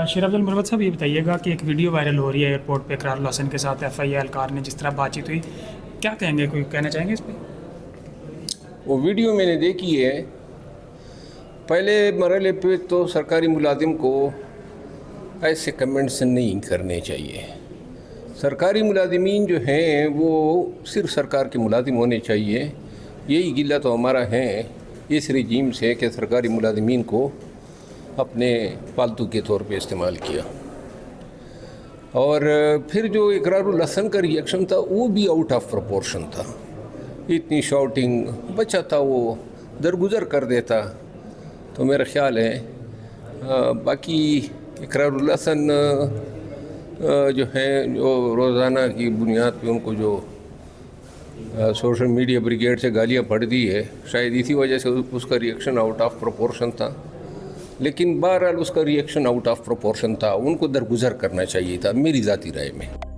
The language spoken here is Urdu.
شیر افضل مروت صاحب، یہ بتائیے گا کہ ایک ویڈیو وائرل ہو رہی ہے ایئرپورٹ پہ اقرار الحسن کے ساتھ ایف آئی اے اہلکار نے جس طرح بات چیت ہوئی، کیا کہیں گے؟ کوئی کہنا چاہیں گے اس پہ؟ وہ ویڈیو میں نے دیکھی ہے۔ پہلے مرحلے پہ تو سرکاری ملازم کو ایسے کمنٹس نہیں کرنے چاہیے۔ سرکاری ملازمین جو ہیں وہ صرف سرکار کے ملازم ہونے چاہیے۔ یہی گلہ تو ہمارا ہے اس رجیم سے کہ سرکاری ملازمین کو اپنے پالتو کے طور پہ استعمال کیا۔ اور پھر جو اقرار الحسن کا ریئیکشن تھا وہ بھی آؤٹ آف پروپورشن تھا۔ اتنی شاؤٹنگ، بچہ تھا وہ درگزر کر دیتا۔ تو میرا خیال ہے باقی اقرار الحسن جو ہیں جو روزانہ کی بنیاد پہ ان کو جو سوشل میڈیا بریگیڈ سے گالیاں پڑ دی ہے، شاید اسی وجہ سے اس کا ریئیکشن آؤٹ آف پروپورشن تھا۔ لیکن بہرحال اس کا ریئیکشن آؤٹ آف پروپورشن تھا، ان کو درگزر کرنا چاہیے تھا میری ذاتی رائے میں۔